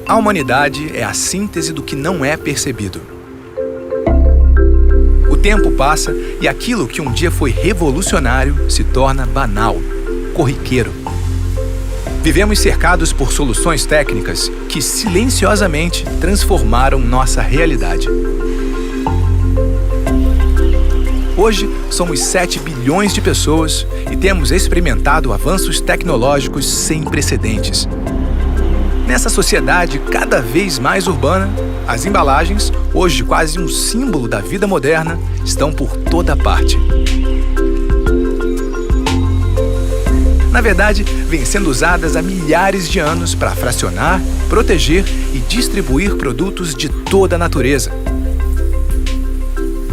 A humanidade é a síntese do que não é percebido. O tempo passa e aquilo que um dia foi revolucionário se torna banal, corriqueiro. Vivemos cercados por soluções técnicas que silenciosamente transformaram nossa realidade. Hoje, somos 7 bilhões de pessoas e temos experimentado avanços tecnológicos sem precedentes. Nessa sociedade cada vez mais urbana, as embalagens, hoje quase um símbolo da vida moderna, estão por toda parte. Na verdade, vêm sendo usadas há milhares de anos para fracionar, proteger e distribuir produtos de toda a natureza.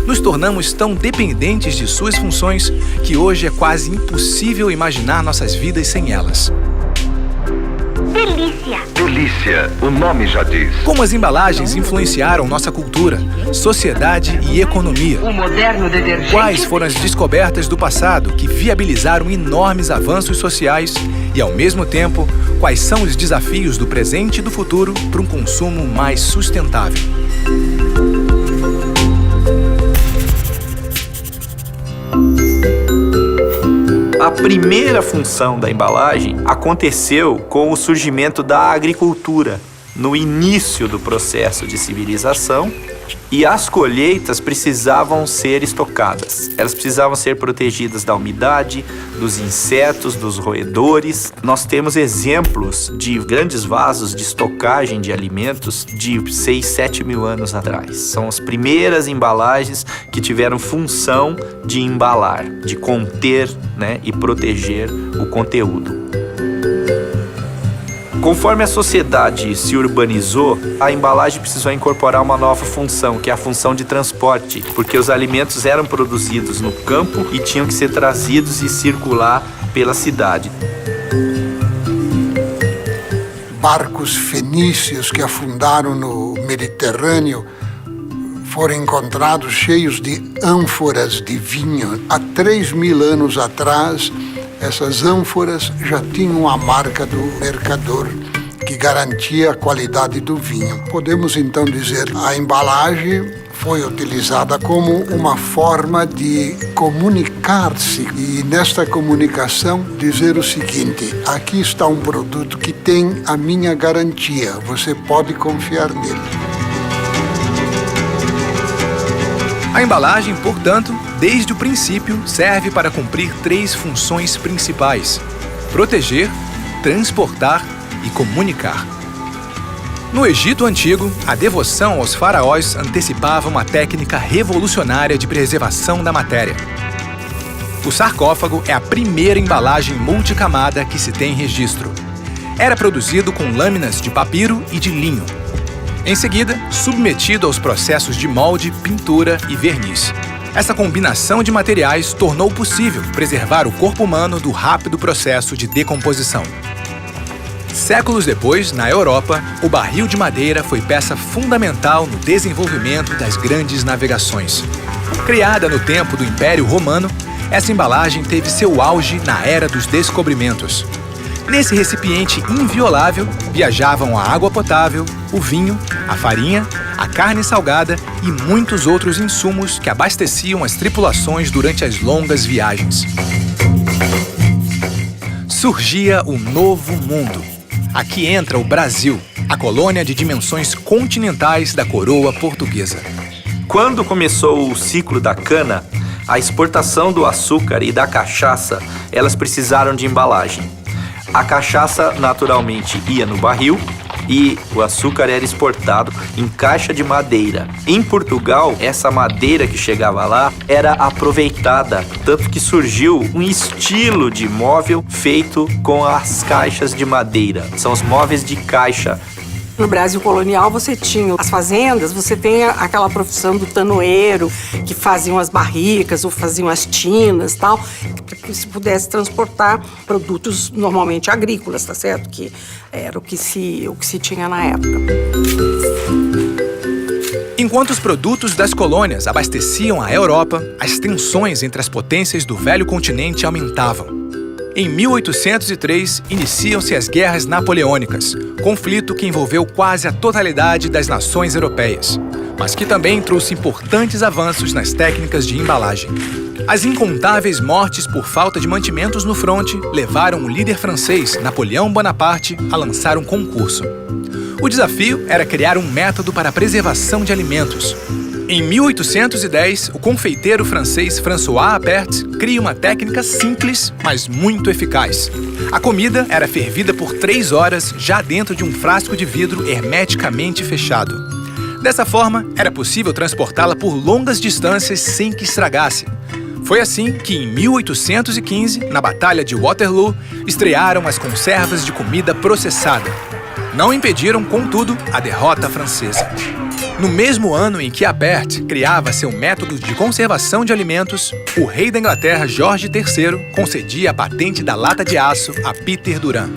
Nos tornamos tão dependentes de suas funções que hoje é quase impossível imaginar nossas vidas sem elas. Delícia! Delícia, o nome já diz. Como as embalagens influenciaram nossa cultura, sociedade e economia? O moderno detergente. Quais foram as descobertas do passado que viabilizaram enormes avanços sociais e, ao mesmo tempo, quais são os desafios do presente e do futuro para um consumo mais sustentável? A primeira função da embalagem aconteceu com o surgimento da agricultura, no início do processo de civilização, e as colheitas precisavam ser estocadas. Elas precisavam ser protegidas da umidade, dos insetos, dos roedores. Nós temos exemplos de grandes vasos de estocagem de alimentos de 6, 7 mil anos atrás. São as primeiras embalagens que tiveram função de embalar, de conter, e proteger o conteúdo. Conforme a sociedade se urbanizou, a embalagem precisou incorporar uma nova função, que é a função de transporte, porque os alimentos eram produzidos no campo e tinham que ser trazidos e circular pela cidade. Barcos fenícios que afundaram no Mediterrâneo foram encontrados cheios de ânforas de vinho. Há 3.000 anos atrás, essas ânforas já tinham a marca do mercador, que garantia a qualidade do vinho. Podemos então dizer que a embalagem foi utilizada como uma forma de comunicar-se e, nesta comunicação, dizer o seguinte: aqui está um produto que tem a minha garantia, você pode confiar nele. A embalagem, portanto, desde o princípio, serve para cumprir 3 funções principais: proteger, transportar e comunicar. No Egito Antigo, a devoção aos faraós antecipava uma técnica revolucionária de preservação da matéria. O sarcófago é a primeira embalagem multicamada que se tem registro. Era produzido com lâminas de papiro e de linho. Em seguida, submetido aos processos de molde, pintura e verniz. Essa combinação de materiais tornou possível preservar o corpo humano do rápido processo de decomposição. Séculos depois, na Europa, o barril de madeira foi peça fundamental no desenvolvimento das grandes navegações. Criada no tempo do Império Romano, essa embalagem teve seu auge na Era dos Descobrimentos. Nesse recipiente inviolável, viajavam a água potável, o vinho, a farinha, a carne salgada e muitos outros insumos que abasteciam as tripulações durante as longas viagens. Surgia o Novo Mundo. Aqui entra o Brasil, a colônia de dimensões continentais da coroa portuguesa. Quando começou o ciclo da cana, a exportação do açúcar e da cachaça, elas precisaram de embalagem. A cachaça, naturalmente, ia no barril e o açúcar era exportado em caixa de madeira. Em Portugal, essa madeira que chegava lá era aproveitada, tanto que surgiu um estilo de móvel feito com as caixas de madeira. São os móveis de caixa. No Brasil colonial você tinha as fazendas, você tem aquela profissão do tanoeiro, que faziam as barricas ou faziam as tinas e tal, para que se pudesse transportar produtos normalmente agrícolas, tá certo? Que era o que se tinha na época. Enquanto os produtos das colônias abasteciam a Europa, as tensões entre as potências do velho continente aumentavam. Em 1803, iniciam-se as Guerras Napoleônicas, conflito que envolveu quase a totalidade das nações europeias, mas que também trouxe importantes avanços nas técnicas de embalagem. As incontáveis mortes por falta de mantimentos no fronte levaram o líder francês, Napoleão Bonaparte, a lançar um concurso. O desafio era criar um método para a preservação de alimentos. Em 1810, o confeiteiro francês François Appert cria uma técnica simples, mas muito eficaz. A comida era fervida por 3 horas já dentro de um frasco de vidro hermeticamente fechado. Dessa forma, era possível transportá-la por longas distâncias sem que estragasse. Foi assim que, em 1815, na Batalha de Waterloo, estrearam as conservas de comida processada. Não impediram, contudo, a derrota francesa. No mesmo ano em que Appert criava seu método de conservação de alimentos, o rei da Inglaterra, Jorge III, concedia a patente da lata de aço a Peter Durand.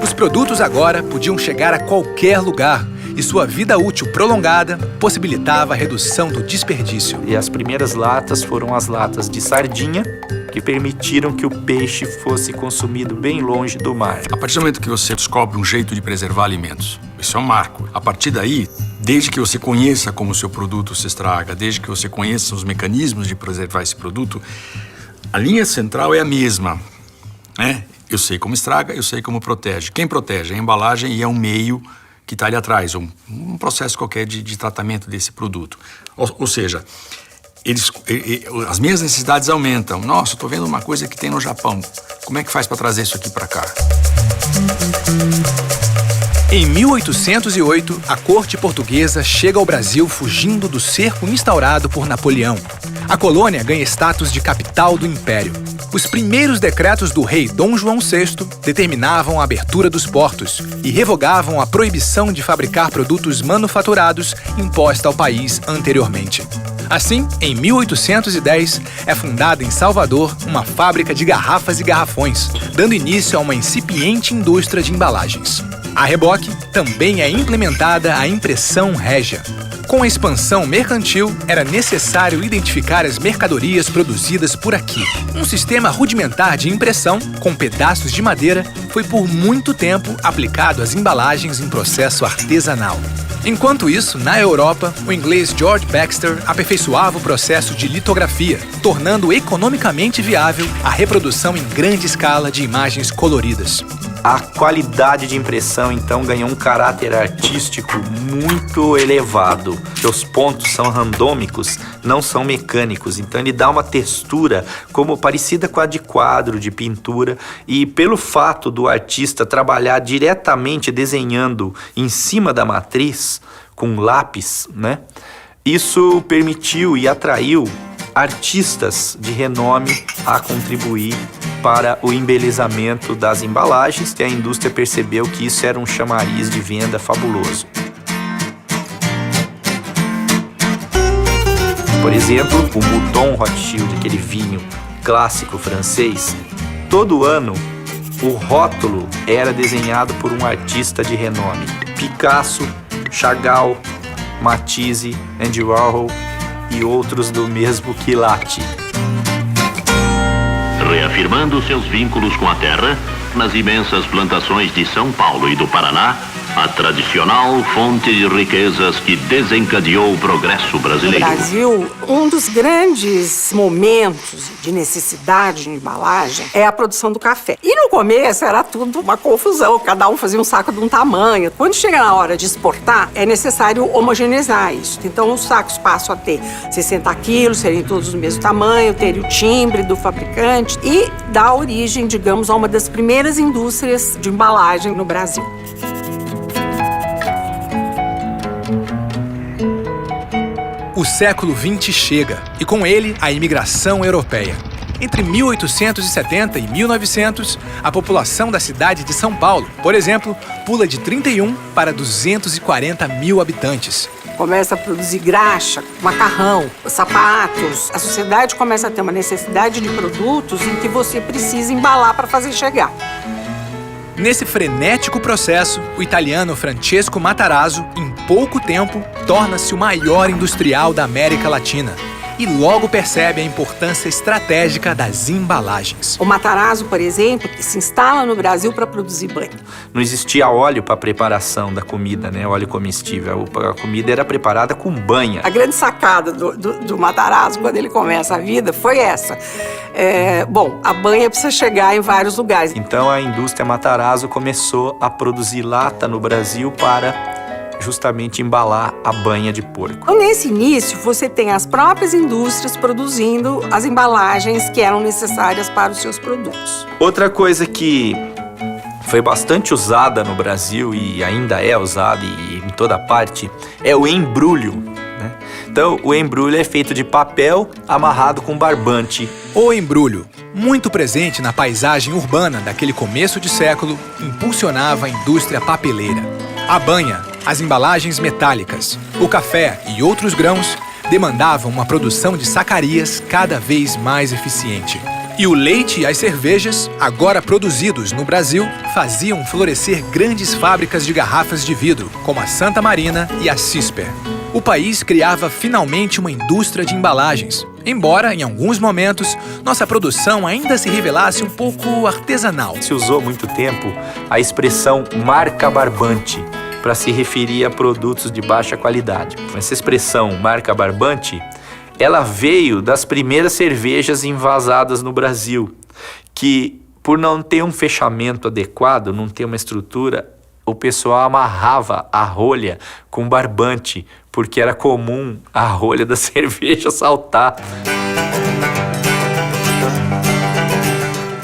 Os produtos agora podiam chegar a qualquer lugar e sua vida útil prolongada possibilitava a redução do desperdício. E as primeiras latas foram as latas de sardinha, que permitiram que o peixe fosse consumido bem longe do mar. A partir do momento que você descobre um jeito de preservar alimentos, isso é um marco. A partir daí, desde que você conheça como o seu produto se estraga, desde que você conheça os mecanismos de preservar esse produto, a linha central é a mesma, né? Eu sei como estraga, eu sei como protege. Quem protege é a embalagem e é um meio que está ali atrás, um processo qualquer de tratamento desse produto. Ou seja, as minhas necessidades aumentam. Nossa, eu estou vendo uma coisa que tem no Japão. Como é que faz para trazer isso aqui para cá? Em 1808, a corte portuguesa chega ao Brasil fugindo do cerco instaurado por Napoleão. A colônia ganha status de capital do império. Os primeiros decretos do rei Dom João VI determinavam a abertura dos portos e revogavam a proibição de fabricar produtos manufaturados imposta ao país anteriormente. Assim, em 1810, é fundada em Salvador uma fábrica de garrafas e garrafões, dando início a uma incipiente indústria de embalagens. A reboque também é implementada a impressão régia. Com a expansão mercantil, era necessário identificar as mercadorias produzidas por aqui. Um sistema rudimentar de impressão, com pedaços de madeira, foi por muito tempo aplicado às embalagens em processo artesanal. Enquanto isso, na Europa, o inglês George Baxter aperfeiçoava o processo de litografia, tornando economicamente viável a reprodução em grande escala de imagens coloridas. A qualidade de impressão, então, ganhou um caráter artístico muito elevado. Os pontos são randômicos, não são mecânicos, então ele dá uma textura como parecida com a de quadro, de pintura, e pelo fato do artista trabalhar diretamente desenhando em cima da matriz, com lápis, né? Isso permitiu e atraiu artistas de renome a contribuir para o embelezamento das embalagens, e a indústria percebeu que isso era um chamariz de venda fabuloso. Por exemplo, o Mouton Rothschild, aquele vinho clássico francês, todo ano o rótulo era desenhado por um artista de renome. Picasso, Chagall, Matisse, Andy Warhol e outros do mesmo quilate. Reafirmando seus vínculos com a terra, nas imensas plantações de São Paulo e do Paraná, a tradicional fonte de riquezas que desencadeou o progresso brasileiro. No Brasil, um dos grandes momentos de necessidade de embalagem é a produção do café. E no começo era tudo uma confusão, cada um fazia um saco de um tamanho. Quando chega na hora de exportar, é necessário homogeneizar isso. Então os sacos passam a ter 60 quilos, serem todos do mesmo tamanho, terem o timbre do fabricante e dá origem, digamos, a uma das primeiras indústrias de embalagem no Brasil. O século XX chega, e com ele a imigração europeia. Entre 1870 e 1900, a população da cidade de São Paulo, por exemplo, pula de 31 para 240 mil habitantes. Começa a produzir graxa, macarrão, sapatos. A sociedade começa a ter uma necessidade de produtos em que você precisa embalar para fazer chegar. Nesse frenético processo, o italiano Francesco Matarazzo, em pouco tempo, torna-se o maior industrial da América Latina. e logo percebe a importância estratégica das embalagens. O Matarazzo, por exemplo, se instala no Brasil para produzir banha. Não existia óleo para preparação da comida, né? Óleo comestível. A comida era preparada com banha. A grande sacada do Matarazzo, quando ele começa a vida, foi essa. A banha precisa chegar em vários lugares. Então a indústria Matarazzo começou a produzir lata no Brasil para justamente embalar a banha de porco. Então, nesse início, você tem as próprias indústrias produzindo as embalagens que eram necessárias para os seus produtos. Outra coisa que foi bastante usada no Brasil e ainda é usada em toda parte é o embrulho, né? Então, o embrulho é feito de papel amarrado com barbante. O embrulho, muito presente na paisagem urbana daquele começo de século, impulsionava a indústria papeleira. A banha, as embalagens metálicas, o café e outros grãos demandavam uma produção de sacarias cada vez mais eficiente. E o leite e as cervejas, agora produzidos no Brasil, faziam florescer grandes fábricas de garrafas de vidro, como a Santa Marina e a Cisper. O país criava finalmente uma indústria de embalagens, embora, em alguns momentos, nossa produção ainda se revelasse um pouco artesanal. Se usou muito tempo a expressão marca barbante para se referir a produtos de baixa qualidade. Essa expressão marca barbante, ela veio das primeiras cervejas envasadas no Brasil, que por não ter um fechamento adequado, não ter uma estrutura, o pessoal amarrava a rolha com barbante, porque era comum a rolha da cerveja saltar.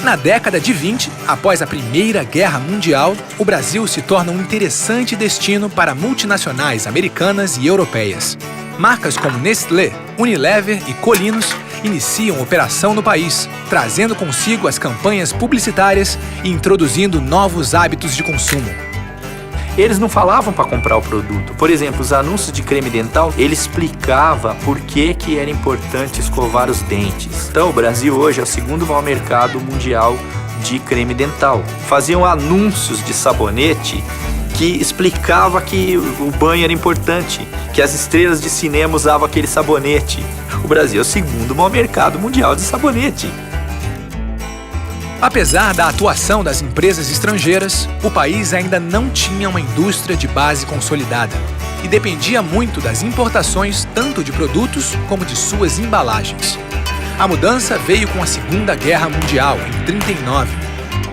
Na década de 20, após a Primeira Guerra Mundial, o Brasil se torna um interessante destino para multinacionais americanas e europeias. Marcas como Nestlé, Unilever e Colinos iniciam operação no país, trazendo consigo as campanhas publicitárias e introduzindo novos hábitos de consumo. Eles não falavam para comprar o produto. Por exemplo, os anúncios de creme dental, ele explicava por que era importante escovar os dentes. Então, o Brasil hoje é o segundo maior mercado mundial de creme dental. Faziam anúncios de sabonete que explicava que o banho era importante, que as estrelas de cinema usavam aquele sabonete. O Brasil é o segundo maior mercado mundial de sabonete. Apesar da atuação das empresas estrangeiras, o país ainda não tinha uma indústria de base consolidada e dependia muito das importações tanto de produtos como de suas embalagens. A mudança veio com a Segunda Guerra Mundial, em 1939.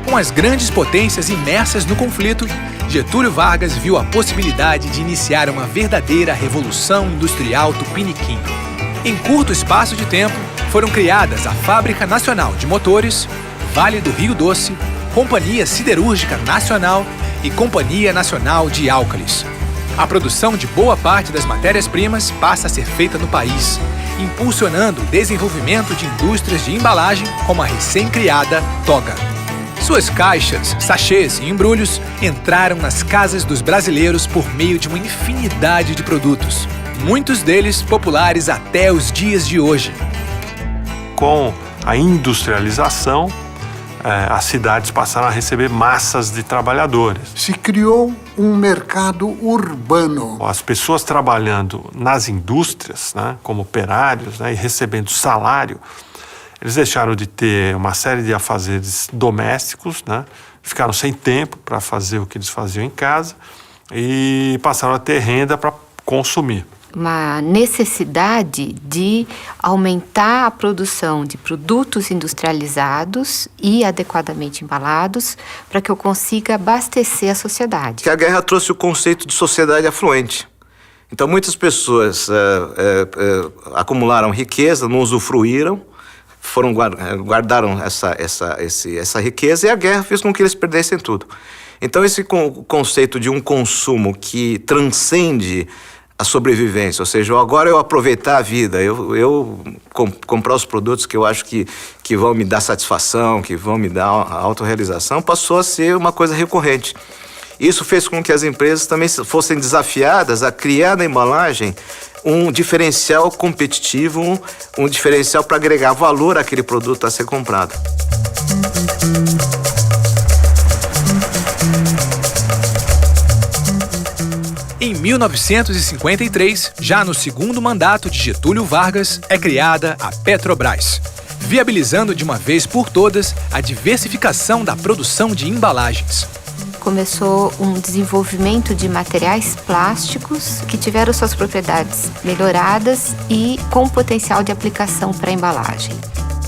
Com as grandes potências imersas no conflito, Getúlio Vargas viu a possibilidade de iniciar uma verdadeira revolução industrial tupiniquim. Em curto espaço de tempo, foram criadas a Fábrica Nacional de Motores, Vale do Rio Doce, Companhia Siderúrgica Nacional e Companhia Nacional de Álcalis. A produção de boa parte das matérias-primas passa a ser feita no país, impulsionando o desenvolvimento de indústrias de embalagem como a recém-criada Toga. Suas caixas, sachês e embrulhos entraram nas casas dos brasileiros por meio de uma infinidade de produtos, muitos deles populares até os dias de hoje. Com a industrialização, as cidades passaram a receber massas de trabalhadores. Se criou um mercado urbano. As pessoas trabalhando nas indústrias, né, como operários, né, e recebendo salário, eles deixaram de ter uma série de afazeres domésticos, né, ficaram sem tempo para fazer o que eles faziam em casa e passaram a ter renda para consumir. Uma necessidade de aumentar a produção de produtos industrializados e adequadamente embalados para que eu consiga abastecer a sociedade. Que a guerra trouxe o conceito de sociedade afluente. Então, muitas pessoas acumularam riqueza, não usufruíram, guardaram essa riqueza e a guerra fez com que eles perdessem tudo. Então, esse conceito de um consumo que transcende a sobrevivência, ou seja, agora eu aproveitar a vida, eu comprar os produtos que eu acho que vão me dar satisfação, que vão me dar a autorrealização, passou a ser uma coisa recorrente. Isso fez com que as empresas também fossem desafiadas a criar na embalagem um diferencial competitivo, um diferencial para agregar valor àquele produto a ser comprado. Em Em 1953, já no segundo mandato de Getúlio Vargas, é criada a Petrobras, viabilizando de uma vez por todas a diversificação da produção de embalagens. Começou um desenvolvimento de materiais plásticos que tiveram suas propriedades melhoradas e com potencial de aplicação para a embalagem.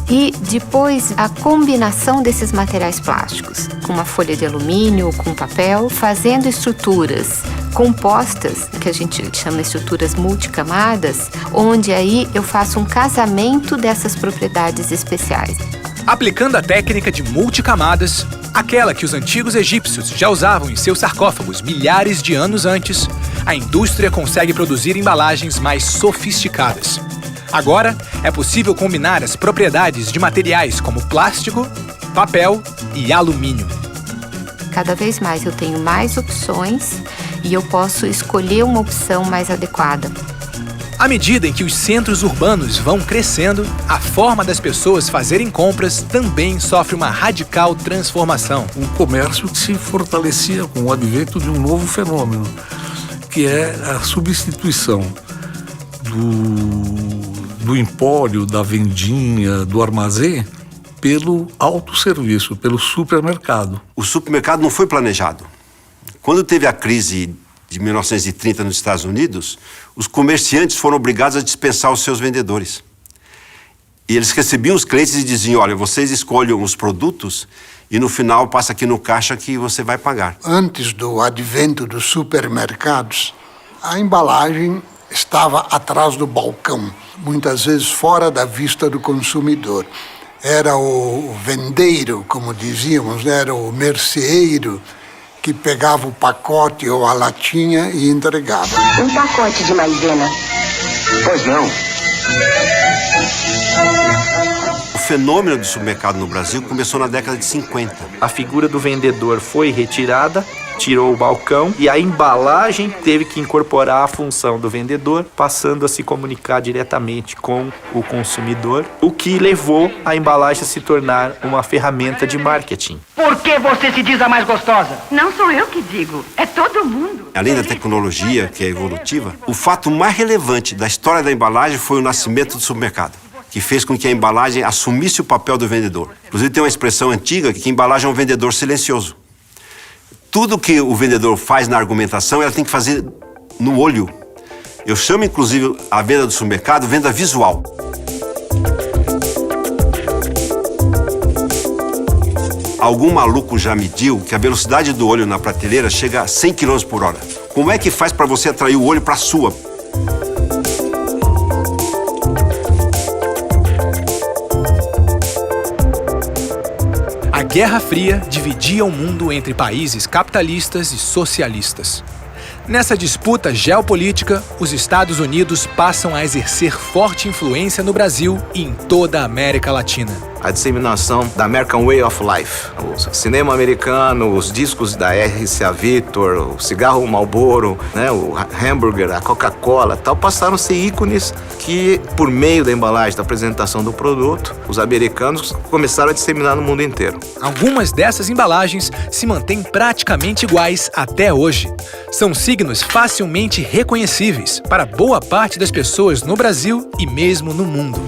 E depois a combinação desses materiais plásticos com uma folha de alumínio, com papel, fazendo estruturas compostas, que a gente chama estruturas multicamadas, onde aí eu faço um casamento dessas propriedades especiais. Aplicando a técnica de multicamadas, aquela que os antigos egípcios já usavam em seus sarcófagos milhares de anos antes, a indústria consegue produzir embalagens mais sofisticadas. Agora, é possível combinar as propriedades de materiais como plástico, papel e alumínio. Cada vez mais eu tenho mais opções e eu posso escolher uma opção mais adequada. À medida em que os centros urbanos vão crescendo, a forma das pessoas fazerem compras também sofre uma radical transformação. O comércio se fortalecia com o advento de um novo fenômeno, que é a substituição do empório, da vendinha, do armazém, pelo autosserviço, pelo supermercado. O supermercado não foi planejado. Quando teve a crise de 1930 nos Estados Unidos, os comerciantes foram obrigados a dispensar os seus vendedores. E eles recebiam os clientes e diziam, olha, vocês escolham os produtos e no final passa aqui no caixa que você vai pagar. Antes do advento dos supermercados, a embalagem estava atrás do balcão, muitas vezes fora da vista do consumidor. Era o vendeiro, como dizíamos, era o merceeiro, que pegava o pacote ou a latinha e entregava. Um pacote de maisena. Pois não. O fenômeno do supermercado no Brasil começou na década de 50. A figura do vendedor foi retirada, tirou o balcão e a embalagem teve que incorporar a função do vendedor, passando a se comunicar diretamente com o consumidor, o que levou a embalagem a se tornar uma ferramenta de marketing. Por que você se diz a mais gostosa? Não sou eu que digo, é todo mundo. Além da tecnologia, que é evolutiva, o fato mais relevante da história da embalagem foi o nascimento do supermercado, que fez com que a embalagem assumisse o papel do vendedor. Inclusive tem uma expressão antiga que a embalagem é um vendedor silencioso. Tudo que o vendedor faz na argumentação, ela tem que fazer no olho. Eu chamo, inclusive, a venda do supermercado venda visual. Algum maluco já mediu que a velocidade do olho na prateleira chega a 100 km por hora. Como é que faz para você atrair o olho para a sua? A Guerra Fria dividia o mundo entre países capitalistas e socialistas. Nessa disputa geopolítica, os Estados Unidos passam a exercer forte influência no Brasil e em toda a América Latina. A disseminação da American Way of Life, o cinema americano, os discos da RCA Victor, o cigarro Marlboro, né, o hambúrguer, a Coca-Cola, tal, passaram a ser ícones que, por meio da embalagem, da apresentação do produto, os americanos começaram a disseminar no mundo inteiro. Algumas dessas embalagens se mantêm praticamente iguais até hoje. São signos facilmente reconhecíveis para boa parte das pessoas no Brasil e mesmo no mundo.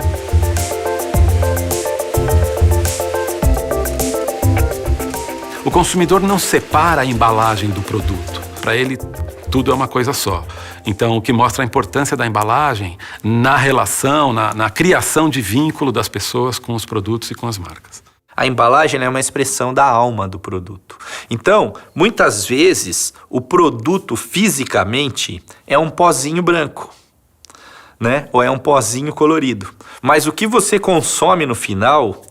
O consumidor não separa a embalagem do produto. Para ele, tudo é uma coisa só. Então, o que mostra a importância da embalagem na relação, na criação de vínculo das pessoas com os produtos e com as marcas. A embalagem é uma expressão da alma do produto. Então, muitas vezes, o produto fisicamente é um pozinho branco, né? Ou é um pozinho colorido. Mas o que você consome no final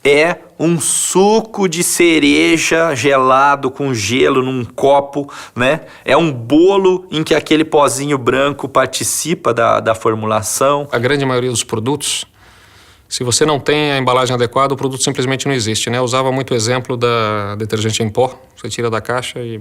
é um suco de cereja gelado com gelo num copo, né? É um bolo em que aquele pozinho branco participa da formulação. A grande maioria dos produtos, se você não tem a embalagem adequada, o produto simplesmente não existe, né? Eu usava muito o exemplo da detergente em pó. Você tira da caixa e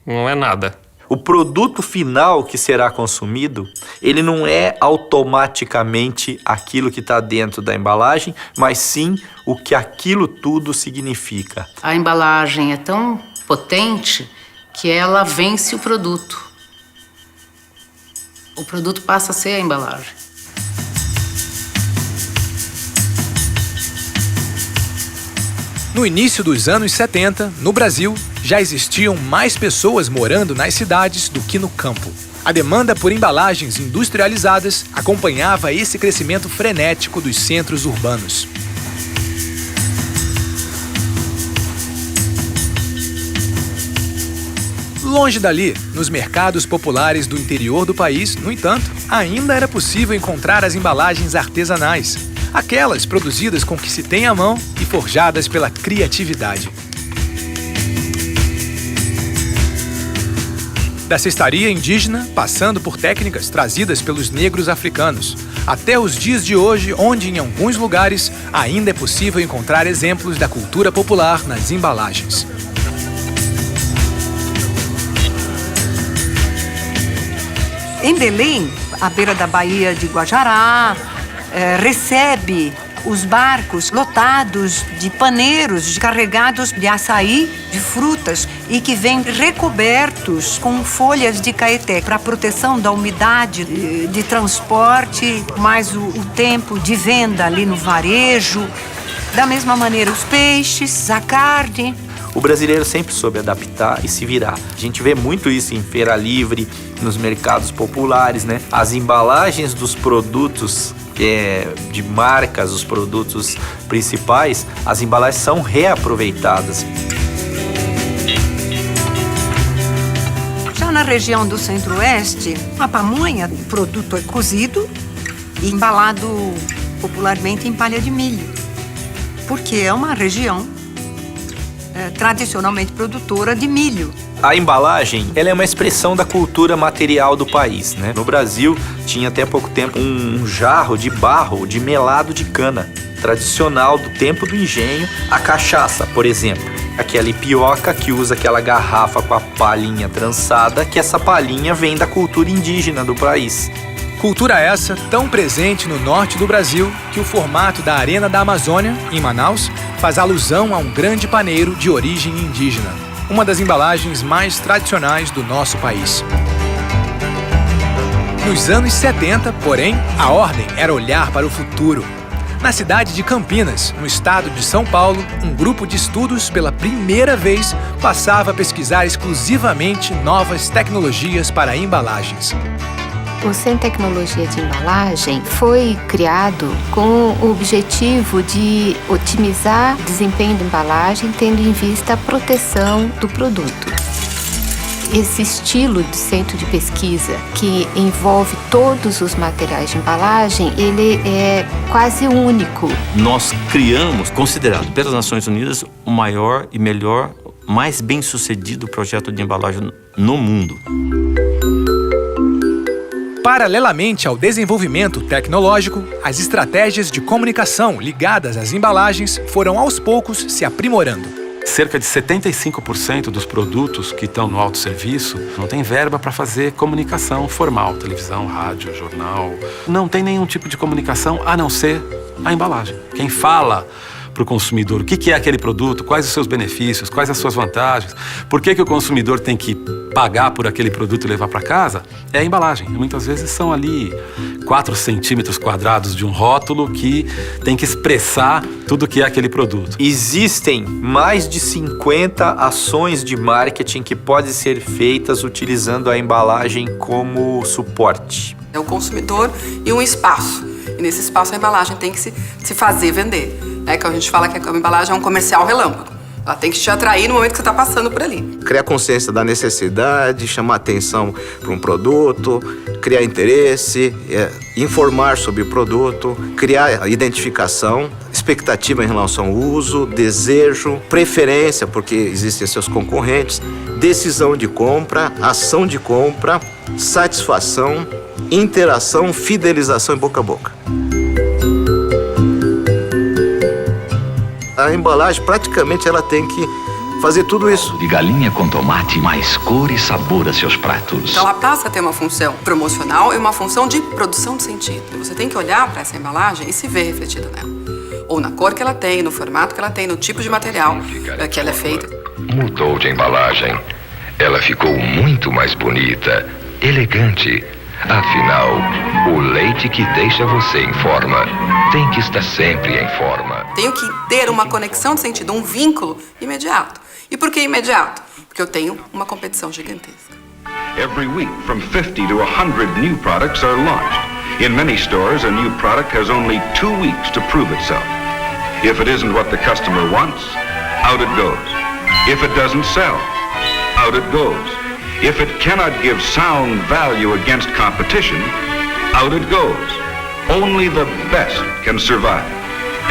não é nada. O produto final que será consumido, ele não é automaticamente aquilo que está dentro da embalagem, mas sim o que aquilo tudo significa. A embalagem é tão potente que ela vence o produto. o produto passa a ser a embalagem. No início dos anos 70, no Brasil, já existiam mais pessoas morando nas cidades do que no campo. A demanda por embalagens industrializadas acompanhava esse crescimento frenético dos centros urbanos. Longe dali, nos mercados populares do interior do país, no entanto, ainda era possível encontrar as embalagens artesanais, aquelas produzidas com o que se tem à mão e forjadas pela criatividade. Da cestaria indígena, passando por técnicas trazidas pelos negros africanos, até os dias de hoje, onde em alguns lugares ainda é possível encontrar exemplos da cultura popular nas embalagens. Em Belém, à beira da Baía de Guajará, recebe os barcos lotados de paneiros carregados de açaí, de frutas, e que vêm recobertos com folhas de caeté para proteção da umidade de transporte, mais o tempo de venda ali no varejo. Da mesma maneira, os peixes, a carne. O brasileiro sempre soube adaptar e se virar. A gente vê muito isso em feira livre, nos mercados populares, né? As embalagens dos produtos de marcas, os produtos principais, as embalagens são reaproveitadas. Já na região do Centro-Oeste, a pamonha, o produto é cozido e embalado popularmente em palha de milho, porque é uma região tradicionalmente produtora de milho. A embalagem, ela é uma expressão da cultura material do país, né? No Brasil, tinha até pouco tempo um jarro de barro de melado de cana, tradicional do tempo do engenho. A cachaça, por exemplo, aquela ipioca que usa aquela garrafa com a palhinha trançada, que essa palhinha vem da cultura indígena do país. Cultura essa tão presente no norte do Brasil que o formato da Arena da Amazônia, em Manaus, faz alusão a um grande paneiro de origem indígena, uma das embalagens mais tradicionais do nosso país. Nos anos 70, porém, a ordem era olhar para o futuro. Na cidade de Campinas, no estado de São Paulo, um grupo de estudos, pela primeira vez, passava a pesquisar exclusivamente novas tecnologias para embalagens. O Centro de Tecnologia de Embalagem foi criado com o objetivo de otimizar o desempenho da embalagem, tendo em vista a proteção do produto. Esse estilo de centro de pesquisa, que envolve todos os materiais de embalagem, ele é quase único. Nós criamos, considerado pelas Nações Unidas, o maior e melhor, mais bem-sucedido projeto de embalagem no mundo. Paralelamente ao desenvolvimento tecnológico, as estratégias de comunicação ligadas às embalagens foram aos poucos se aprimorando. Cerca de 75% dos produtos que estão no autosserviço não tem verba para fazer comunicação formal, televisão, rádio, jornal. Não tem nenhum tipo de comunicação a não ser a embalagem. Quem fala para o consumidor o que é aquele produto, quais os seus benefícios, quais as suas vantagens, por que o consumidor tem que pagar por aquele produto e levar para casa, é a embalagem. E muitas vezes são ali 4 centímetros quadrados de um rótulo que tem que expressar tudo que é aquele produto. Existem mais de 50 ações de marketing que podem ser feitas utilizando a embalagem como suporte. É o consumidor e um espaço. E nesse espaço a embalagem tem que se fazer vender. Que a gente fala que a embalagem é um comercial relâmpago. Ela tem que te atrair no momento que você está passando por ali. Criar consciência da necessidade, chamar atenção para um produto, criar interesse, informar sobre o produto, criar identificação, expectativa em relação ao uso, desejo, preferência, porque existem seus concorrentes, decisão de compra, ação de compra, satisfação, interação, fidelização e boca a boca. A embalagem, praticamente, ela tem que fazer tudo isso. De galinha com tomate, mais cor e sabor a seus pratos. Então ela passa a ter uma função promocional e uma função de produção de sentido. Você tem que olhar para essa embalagem e se ver refletido nela. Ou na cor que ela tem, no formato que ela tem, no tipo de material que ela é feita. Mudou de embalagem. Ela ficou muito mais bonita, elegante. Afinal, o leite que deixa você em forma tem que estar sempre em forma. Tenho que ter uma conexão de sentido, um vínculo imediato. E por que imediato? Porque eu tenho uma competição gigantesca. Every week, from 50 to 100 new products are launched. In many stores, a new product has only 2 weeks to prove itself. If it isn't what the customer wants, out it goes. If it doesn't sell, out it goes. If it cannot give sound value against competition, out it goes. Only the best can survive.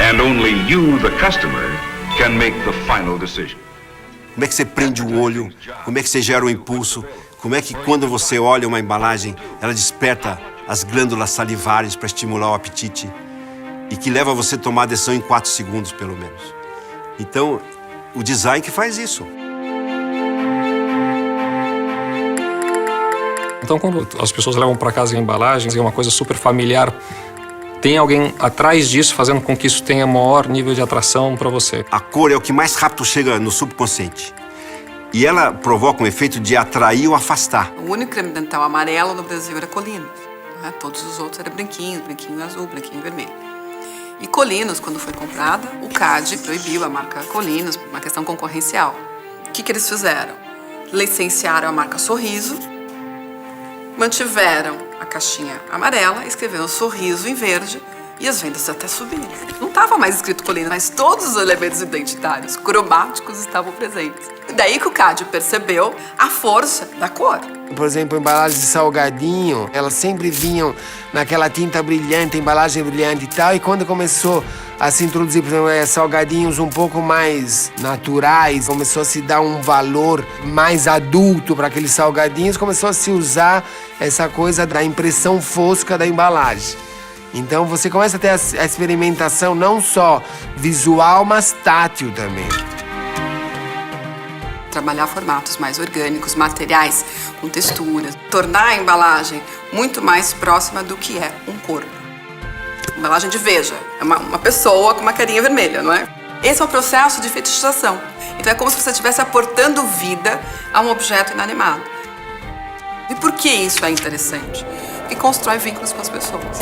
And only you, the customer, can make the final decision. Como é que você prende o olho? Como é que você gera o impulso? Como é que quando você olha uma embalagem, ela desperta as glândulas salivares para estimular o apetite e que leva você a tomar a decisão em 4 segundos, pelo menos. Então, o design que faz isso. Então, quando as pessoas levam para casa embalagens, é uma coisa super familiar. Tem alguém atrás disso fazendo com que isso tenha maior nível de atração para você. A cor é o que mais rápido chega no subconsciente. E ela provoca um efeito de atrair ou afastar. O único creme dental amarelo no Brasil era Colinos. Né? Todos os outros eram branquinhos, branquinho azul, branquinho vermelho. E Colinos, quando foi comprada, o CAD proibiu a marca Colinos, uma questão concorrencial. O que eles fizeram? Licenciaram a marca Sorriso, mantiveram a caixinha amarela, escreveram Sorriso em verde e as vendas até subiram. Não estava mais escrito Colinos, mas todos os elementos identitários cromáticos estavam presentes. Daí que o CAD percebeu a força da cor. Por exemplo, embalagens de salgadinho, elas sempre vinham naquela tinta brilhante, embalagem brilhante e tal. E quando começou a se introduzir, por exemplo, salgadinhos um pouco mais naturais, começou a se dar um valor mais adulto para aqueles salgadinhos, começou a se usar essa coisa da impressão fosca da embalagem. Então você começa a ter a experimentação não só visual, mas tátil também. Trabalhar formatos mais orgânicos, materiais com texturas, tornar a embalagem muito mais próxima do que é um corpo. Embalagem de Veja, é uma pessoa com uma carinha vermelha, não é? Esse é o processo de fetichização. Então é como se você estivesse aportando vida a um objeto inanimado. E por que isso é interessante? Porque constrói vínculos com as pessoas.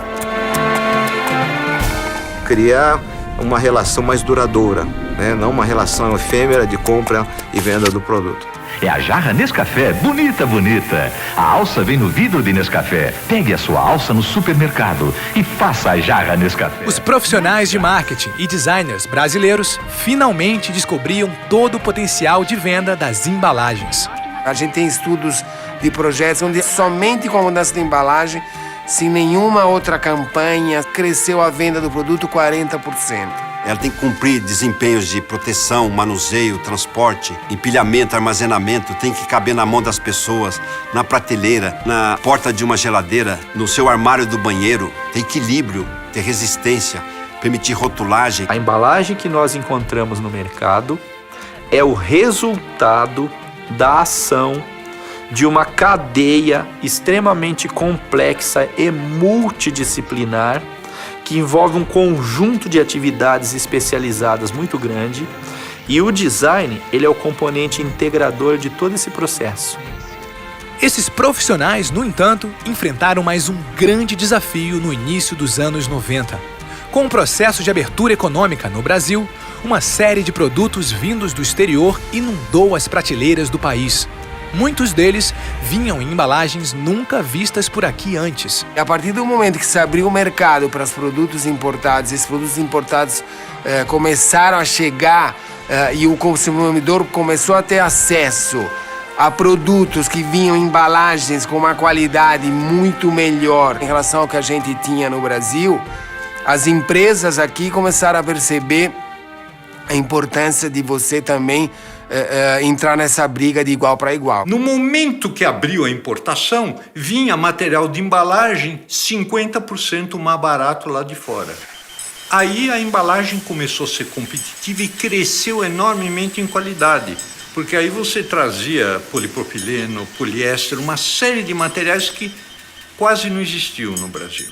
Criar uma relação mais duradoura, né? Não uma relação efêmera de compra e venda do produto. É a jarra Nescafé, bonita, bonita. A alça vem no vidro de Nescafé. Pegue a sua alça no supermercado e faça a jarra Nescafé. Os profissionais de marketing e designers brasileiros finalmente descobriam todo o potencial de venda das embalagens. A gente tem estudos de projetos onde somente com a mudança de embalagem, sem nenhuma outra campanha, cresceu a venda do produto 40%. Ela tem que cumprir desempenhos de proteção, manuseio, transporte, empilhamento, armazenamento, tem que caber na mão das pessoas, na prateleira, na porta de uma geladeira, no seu armário do banheiro, ter equilíbrio, ter resistência, permitir rotulagem. A embalagem que nós encontramos no mercado é o resultado da ação de uma cadeia extremamente complexa e multidisciplinar que envolve um conjunto de atividades especializadas muito grande, e o design, ele é o componente integrador de todo esse processo. Esses profissionais, no entanto, enfrentaram mais um grande desafio no início dos anos 90. Com o processo de abertura econômica no Brasil, uma série de produtos vindos do exterior inundou as prateleiras do país. Muitos deles vinham em embalagens nunca vistas por aqui antes. A partir do momento que se abriu o mercado para os produtos importados, esses produtos importados começaram a chegar e o consumidor começou a ter acesso a produtos que vinham em embalagens com uma qualidade muito melhor em relação ao que a gente tinha no Brasil, as empresas aqui começaram a perceber a importância de você também entrar nessa briga de igual para igual. No momento que abriu a importação, vinha material de embalagem 50% mais barato lá de fora. Aí a embalagem começou a ser competitiva e cresceu enormemente em qualidade, porque aí você trazia polipropileno, poliéster, uma série de materiais que quase não existiam no Brasil.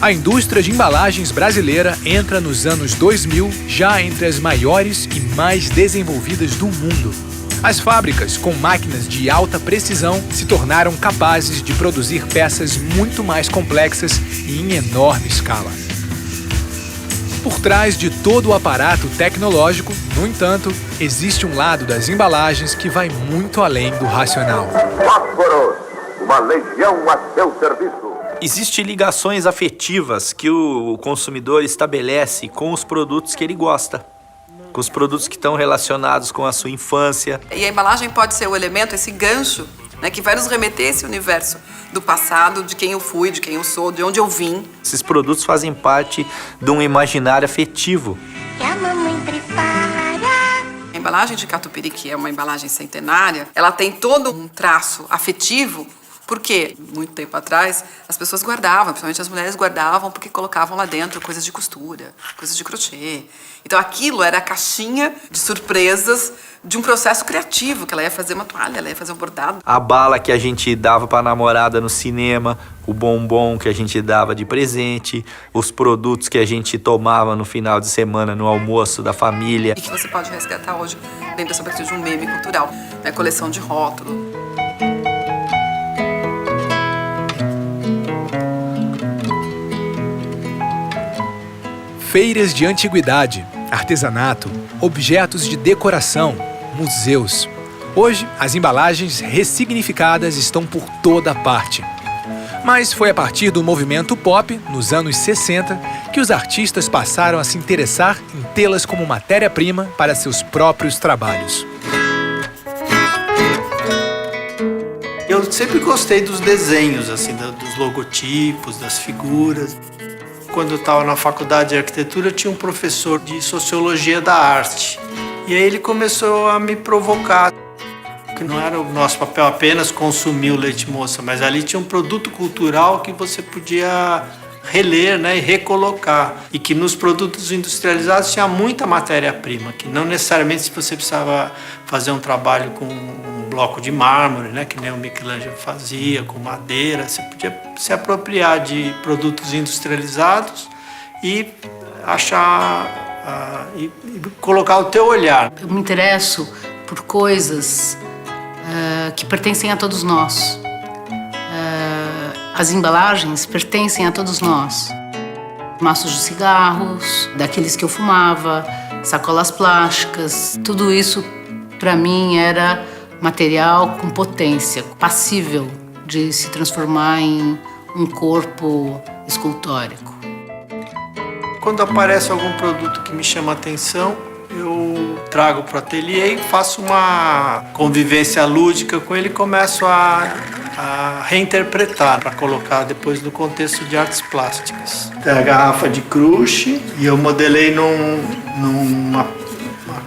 A indústria de embalagens brasileira entra nos anos 2000 já entre as maiores e mais desenvolvidas do mundo. As fábricas, com máquinas de alta precisão, se tornaram capazes de produzir peças muito mais complexas e em enorme escala. Por trás de todo o aparato tecnológico, no entanto, existe um lado das embalagens que vai muito além do racional. Fósforos, uma legião a seu serviço. Existem ligações afetivas que o consumidor estabelece com os produtos que ele gosta, com os produtos que estão relacionados com a sua infância. E a embalagem pode ser o elemento, esse gancho, né, que vai nos remeter a esse universo do passado, de quem eu fui, de quem eu sou, de onde eu vim. Esses produtos fazem parte de um imaginário afetivo. Que a mamãe prepara. A embalagem de catupiry, que é uma embalagem centenária, ela tem todo um traço afetivo. Porque, muito tempo atrás, as pessoas guardavam, principalmente as mulheres guardavam porque colocavam lá dentro coisas de costura, coisas de crochê. Então aquilo era a caixinha de surpresas de um processo criativo, que ela ia fazer uma toalha, ela ia fazer um bordado. A bala que a gente dava para a namorada no cinema, o bombom que a gente dava de presente, os produtos que a gente tomava no final de semana no almoço da família. E que você pode resgatar hoje dentro dessa partir de um meme cultural, né? Coleção de rótulo. Feiras de antiguidade, artesanato, objetos de decoração, museus. Hoje, as embalagens ressignificadas estão por toda parte. Mas foi a partir do movimento pop, nos anos 60, que os artistas passaram a se interessar em tê-las como matéria-prima para seus próprios trabalhos. Eu sempre gostei dos desenhos, assim, dos logotipos, das figuras. Quando eu estava na faculdade de arquitetura, eu tinha um professor de sociologia da arte. E aí ele começou a me provocar. Que não era o nosso papel apenas consumir o leite moça, mas ali tinha um produto cultural que você podia reler, né, e recolocar. E que nos produtos industrializados tinha muita matéria-prima, que não necessariamente se você precisava fazer um trabalho com um bloco de mármore, né, que nem o Michelangelo fazia, com madeira, você podia se apropriar de produtos industrializados e achar e colocar o teu olhar. Eu me interesso por coisas que pertencem a todos nós. As embalagens pertencem a todos nós. Maços de cigarros, daqueles que eu fumava, sacolas plásticas, tudo isso para mim era material com potência, passível de se transformar em um corpo escultórico. Quando aparece algum produto que me chama a atenção, eu trago para o ateliê e faço uma convivência lúdica com ele e começo a reinterpretar para colocar depois no contexto de artes plásticas. Tem a garrafa de crush e eu modelei numa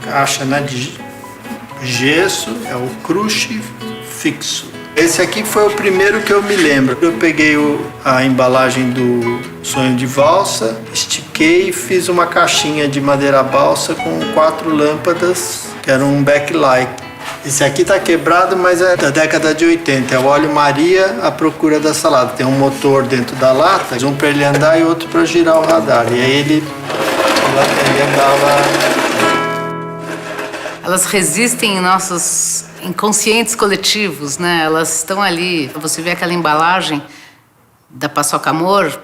caixa, né, de gesso, é o crush fixo. Esse aqui foi o primeiro que eu me lembro. Eu peguei a embalagem do Sonho de Valsa, estiquei e fiz uma caixinha de madeira balsa com 4 lâmpadas, que era um backlight. Esse aqui tá quebrado, mas é da década de 80. É o óleo Maria à procura da salada. Tem um motor dentro da lata, um para ele andar e outro para girar o radar. E aí ele andava... Elas resistem em nossos inconscientes coletivos, né? Elas estão ali. Você vê aquela embalagem da Paçoca Amor,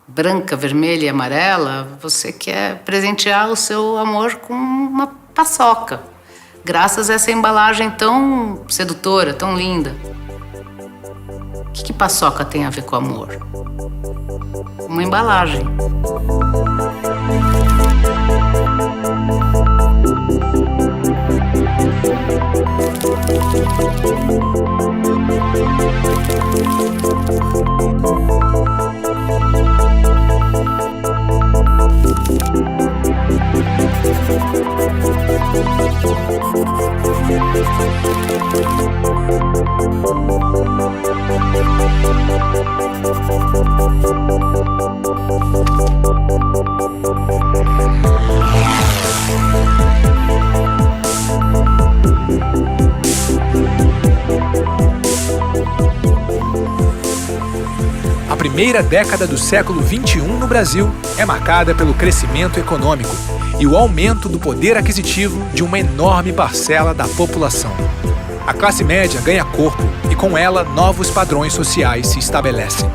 branca, vermelha e amarela, você quer presentear o seu amor com uma paçoca, graças a essa embalagem tão sedutora, tão linda. O que paçoca tem a ver com amor? Uma embalagem. primeira década do século XXI no Brasil é marcada pelo crescimento econômico e o aumento do poder aquisitivo de uma enorme parcela da população. A classe média ganha corpo e, com ela, novos padrões sociais se estabelecem.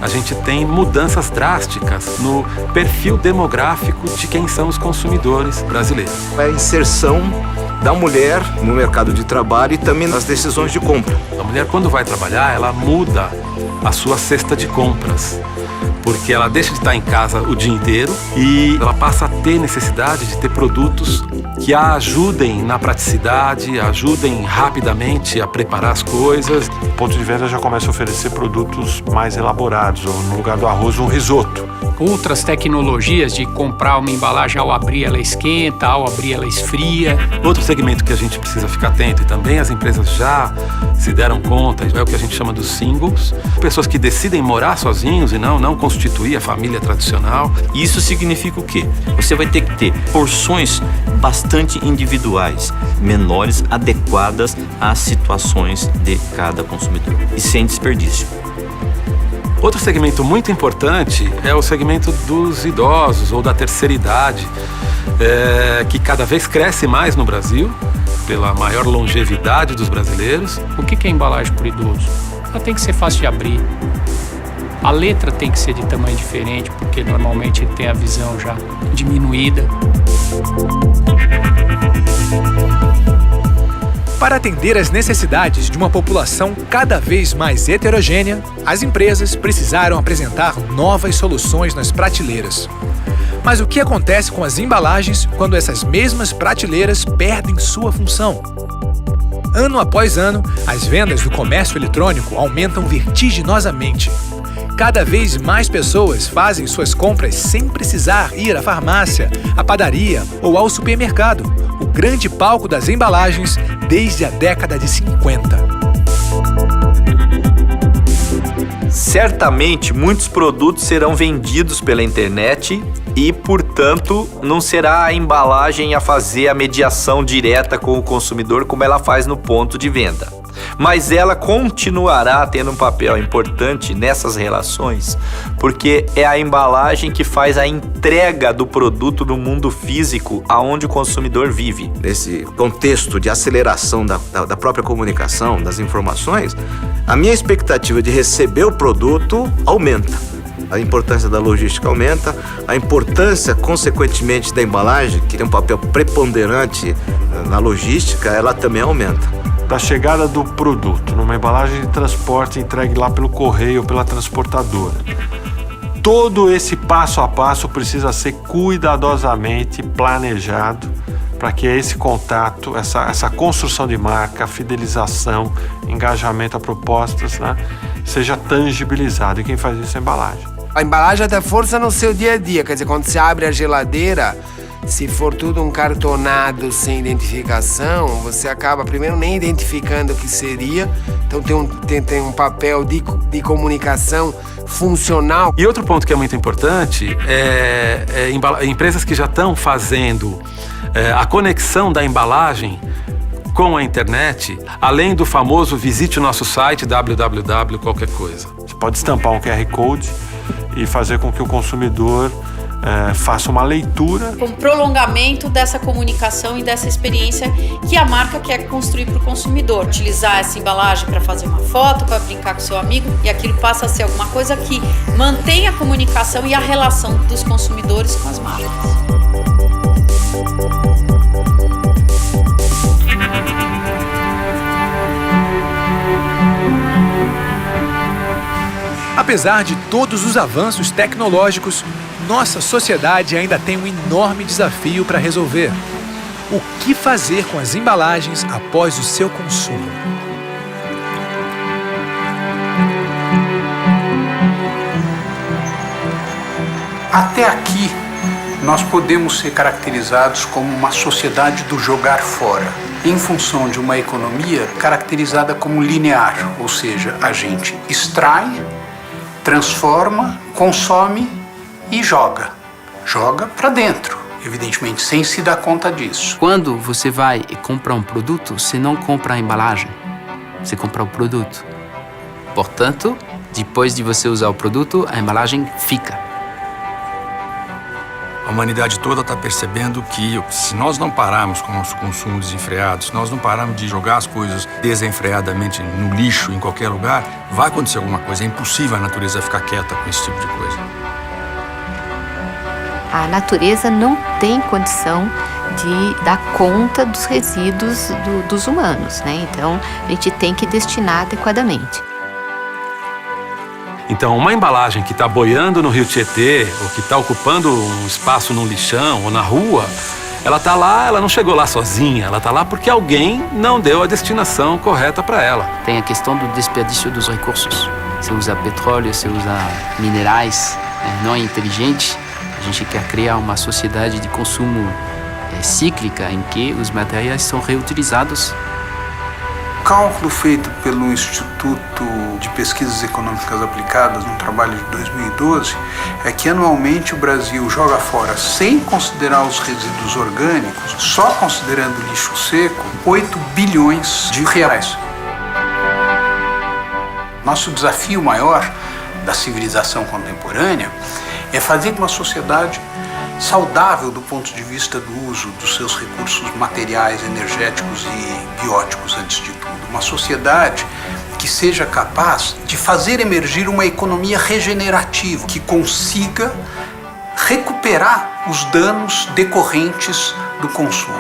A gente tem mudanças drásticas no perfil demográfico de quem são os consumidores brasileiros. É a inserção da mulher no mercado de trabalho e também nas decisões de compra. A mulher, quando vai trabalhar, ela muda a sua cesta de compras, porque ela deixa de estar em casa o dia inteiro e ela passa a ter necessidade de ter produtos que a ajudem na praticidade, ajudem rapidamente a preparar as coisas. O ponto de venda já começa a oferecer produtos mais elaborados, ou no lugar do arroz, um risoto. Outras tecnologias de comprar uma embalagem, ao abrir ela esquenta, ao abrir ela esfria. Outro segmento que a gente precisa ficar atento, e também as empresas já se deram conta, é o que a gente chama dos singles. Pessoas que decidem morar sozinhos e não constituir a família tradicional. Isso significa o quê? Você vai ter que ter porções bastante individuais, menores, adequadas às situações de cada consumidor e sem desperdício. Outro segmento muito importante é o segmento dos idosos ou da terceira idade, que cada vez cresce mais no Brasil, pela maior longevidade dos brasileiros. O que é embalagem para o idoso? Ela tem que ser fácil de abrir. A letra tem que ser de tamanho diferente, porque normalmente tem a visão já diminuída. Para atender às necessidades de uma população cada vez mais heterogênea, as empresas precisaram apresentar novas soluções nas prateleiras. Mas o que acontece com as embalagens quando essas mesmas prateleiras perdem sua função? Ano após ano, as vendas do comércio eletrônico aumentam vertiginosamente. Cada vez mais pessoas fazem suas compras sem precisar ir à farmácia, à padaria ou ao supermercado, o grande palco das embalagens desde a década de 50. Certamente, muitos produtos serão vendidos pela internet e, portanto, não será a embalagem a fazer a mediação direta com o consumidor como ela faz no ponto de venda. Mas ela continuará tendo um papel importante nessas relações, porque é a embalagem que faz a entrega do produto no mundo físico aonde o consumidor vive. Nesse contexto de aceleração da própria comunicação, das informações, a minha expectativa de receber o produto aumenta. A importância da logística aumenta, a importância, consequentemente, da embalagem, que tem um papel preponderante na logística, ela também aumenta. Da chegada do produto numa embalagem de transporte entregue lá pelo correio ou pela transportadora. Todo esse passo a passo precisa ser cuidadosamente planejado para que esse contato, essa construção de marca, fidelização, engajamento a propostas, né, seja tangibilizado. E quem faz isso é a embalagem. A embalagem dá força no seu dia a dia, quer dizer, quando você abre a geladeira, se for tudo um cartonado sem identificação, você acaba primeiro nem identificando o que seria, então tem um papel de comunicação funcional. E outro ponto que é muito importante é empresas que já estão fazendo a conexão da embalagem com a internet, além do famoso visite o nosso site www qualquer coisa. Você pode estampar um QR Code e fazer com que o consumidor faça uma leitura. Com prolongamento dessa comunicação e dessa experiência que a marca quer construir para o consumidor. Utilizar essa embalagem para fazer uma foto, para brincar com seu amigo, e aquilo passa a ser alguma coisa que mantém a comunicação e a relação dos consumidores com as marcas. Apesar de todos os avanços tecnológicos, nossa sociedade ainda tem um enorme desafio para resolver. O que fazer com as embalagens após o seu consumo? Até aqui, nós podemos ser caracterizados como uma sociedade do jogar fora, em função de uma economia caracterizada como linear, ou seja, a gente extrai, transforma, consome e joga. Joga para dentro, evidentemente, sem se dar conta disso. Quando você vai comprar um produto, você não compra a embalagem, você compra o produto. Portanto, Depois de você usar o produto, a embalagem fica. A humanidade toda está percebendo que se nós não pararmos com o nosso consumo desenfreado, se nós não pararmos de jogar as coisas desenfreadamente no lixo, em qualquer lugar, vai acontecer alguma coisa. É impossível a natureza ficar quieta com esse tipo de coisa. A natureza não tem condição de dar conta dos resíduos dos humanos, né? Então, a gente tem que destinar adequadamente. Então, uma embalagem que está boiando no rio Tietê, ou que está ocupando um espaço no lixão ou na rua, ela está lá, ela não chegou lá sozinha, ela está lá porque alguém não deu a destinação correta para ela. Tem a questão do desperdício dos recursos. Você usa petróleo, você usa minerais, não é inteligente. A gente quer criar uma sociedade de consumo cíclica em que os materiais são reutilizados. O cálculo feito pelo Instituto de Pesquisas Econômicas Aplicadas, num trabalho de 2012, é que anualmente o Brasil joga fora, sem considerar os resíduos orgânicos, só considerando lixo seco, 8 bilhões de reais. Nosso desafio maior da civilização contemporânea é fazer uma sociedade saudável do ponto de vista do uso dos seus recursos materiais, energéticos e bióticos, antes de tudo. Uma sociedade que seja capaz de fazer emergir uma economia regenerativa, que consiga recuperar os danos decorrentes do consumo.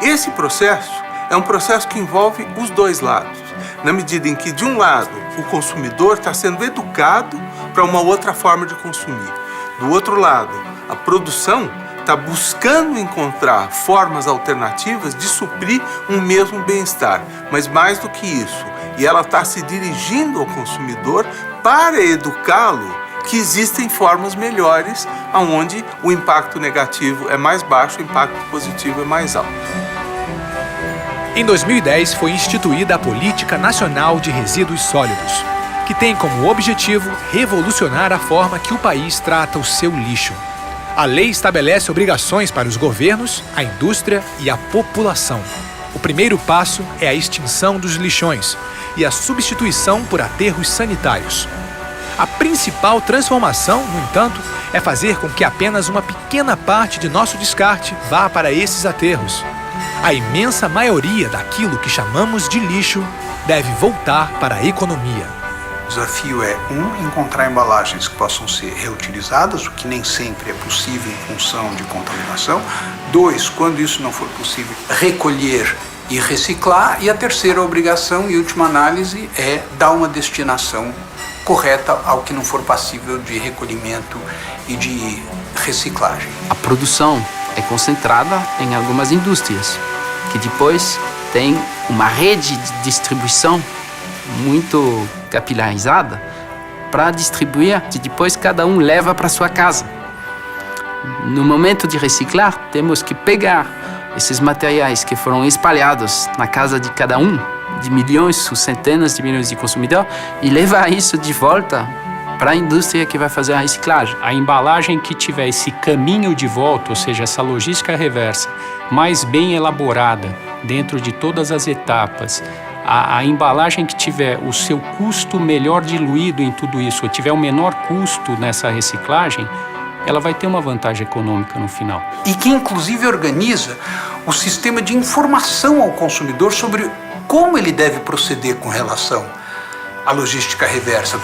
Esse processo é um processo que envolve os dois lados, na medida em que, de um lado, o consumidor está sendo educado para uma outra forma de consumir. Do outro lado, a produção está buscando encontrar formas alternativas de suprir um mesmo bem-estar. Mas mais do que isso, e ela está se dirigindo ao consumidor para educá-lo que existem formas melhores onde o impacto negativo é mais baixo, o impacto positivo é mais alto. Em 2010 foi instituída a Política Nacional de Resíduos Sólidos, que tem como objetivo revolucionar a forma que o país trata o seu lixo. A lei estabelece obrigações para os governos, a indústria e a população. O primeiro passo é a extinção dos lixões e a substituição por aterros sanitários. A principal transformação, no entanto, é fazer com que apenas uma pequena parte de nosso descarte vá para esses aterros. A imensa maioria daquilo que chamamos de lixo deve voltar para a economia. O desafio é, encontrar embalagens que possam ser reutilizadas, o que nem sempre é possível em função de contaminação. 2, quando isso não for possível, recolher e reciclar. E a terceira obrigação e última análise é dar uma destinação correta ao que não for passível de recolhimento e de reciclagem. A produção é concentrada em algumas indústrias, que depois tem uma rede de distribuição muito capilarizada para distribuir, e depois cada um leva para sua casa. No momento de reciclar, temos que pegar esses materiais que foram espalhados na casa de cada um, de milhões ou centenas de milhões de consumidores, e levar isso de volta para a indústria que vai fazer a reciclagem. A embalagem que tiver esse caminho de volta, ou seja, essa logística reversa, mais bem elaborada, dentro de todas as etapas, a embalagem que tiver o seu custo melhor diluído em tudo isso, ou tiver o menor custo nessa reciclagem, ela vai ter uma vantagem econômica no final. E que inclusive organiza o sistema de informação ao consumidor sobre como ele deve proceder com relação à logística reversa.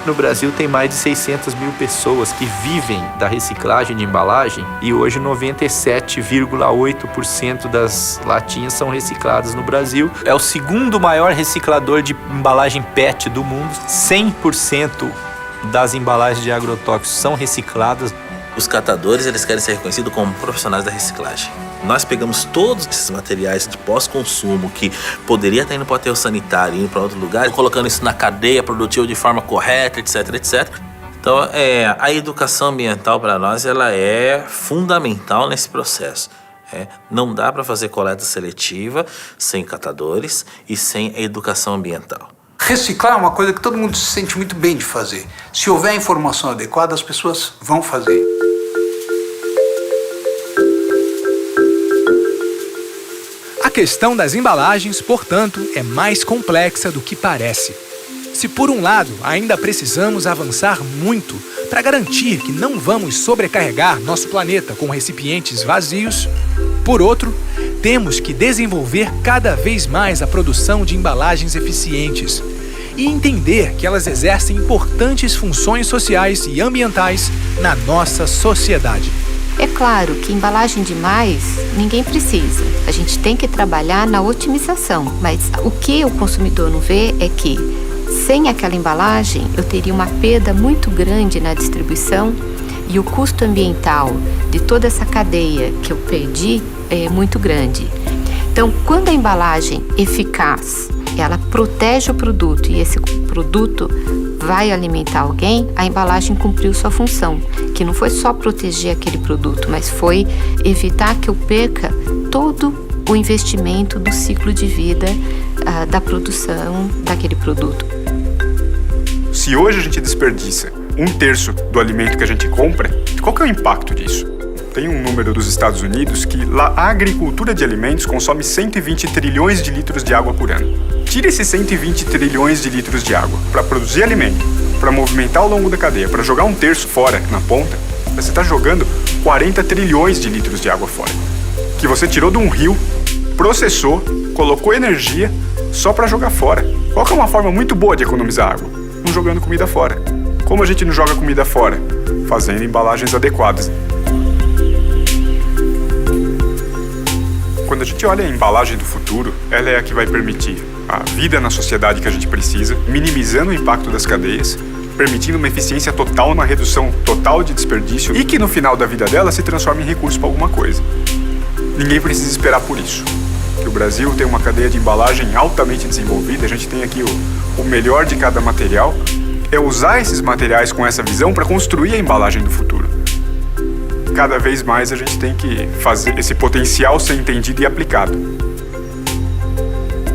No Brasil tem mais de 600 mil pessoas que vivem da reciclagem de embalagem e hoje 97,8% das latinhas são recicladas no Brasil. É o segundo maior reciclador de embalagem PET do mundo. 100% das embalagens de agrotóxicos são recicladas. Os catadores, eles querem ser reconhecidos como profissionais da reciclagem. Nós pegamos todos esses materiais de pós-consumo que poderia estar indo para o aterro sanitário e indo para outro lugar, colocando isso na cadeia produtiva de forma correta, etc, etc. Então, a educação ambiental para nós ela é fundamental nesse processo. Não dá para fazer coleta seletiva sem catadores e sem a educação ambiental. Reciclar é uma coisa que todo mundo se sente muito bem de fazer. Se houver informação adequada, as pessoas vão fazer. A questão das embalagens, portanto, é mais complexa do que parece. Se por um lado ainda precisamos avançar muito para garantir que não vamos sobrecarregar nosso planeta com recipientes vazios, por outro, temos que desenvolver cada vez mais a produção de embalagens eficientes e entender que elas exercem importantes funções sociais e ambientais na nossa sociedade. É claro que embalagem demais ninguém precisa. A gente tem que trabalhar na otimização, mas o que o consumidor não vê é que sem aquela embalagem eu teria uma perda muito grande na distribuição e o custo ambiental de toda essa cadeia que eu perdi é muito grande. Então, quando a embalagem eficaz, ela protege o produto e esse produto vai alimentar alguém, a embalagem cumpriu sua função, que não foi só proteger aquele produto, mas foi evitar que eu perca todo o investimento do ciclo de vida da produção daquele produto. Se hoje a gente desperdiça 1/3 do alimento que a gente compra, qual que é o impacto disso? Tem um número dos Estados Unidos que lá a agricultura de alimentos consome 120 trilhões de litros de água por ano. Tira esses 120 trilhões de litros de água para produzir alimento, para movimentar ao longo da cadeia, para jogar 1/3 fora na ponta, você está jogando 40 trilhões de litros de água fora. Que você tirou de um rio, processou, colocou energia só para jogar fora. Qual que é uma forma muito boa de economizar água? Não jogando comida fora. Como a gente não joga comida fora? Fazendo embalagens adequadas. Quando a gente olha a embalagem do futuro, ela é a que vai permitir a vida na sociedade que a gente precisa, minimizando o impacto das cadeias, permitindo uma eficiência total, uma redução total de desperdício e que no final da vida dela se transforme em recurso para alguma coisa. Ninguém precisa esperar por isso. Que o Brasil tem uma cadeia de embalagem altamente desenvolvida, a gente tem aqui o melhor de cada material, é usar esses materiais com essa visão para construir a embalagem do futuro. Cada vez mais a gente tem que fazer esse potencial ser entendido e aplicado.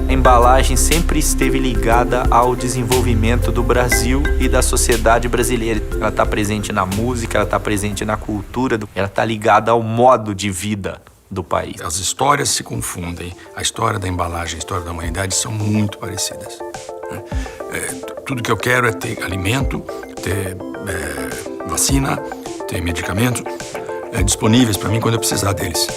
A embalagem sempre esteve ligada ao desenvolvimento do Brasil e da sociedade brasileira. Ela está presente na música, ela está presente na cultura, ela está ligada ao modo de vida do país. As histórias se confundem. A história da embalagem e a história da humanidade são muito parecidas. Tudo que eu quero é ter alimento, ter vacina, ter medicamentos disponíveis para mim quando eu precisar deles.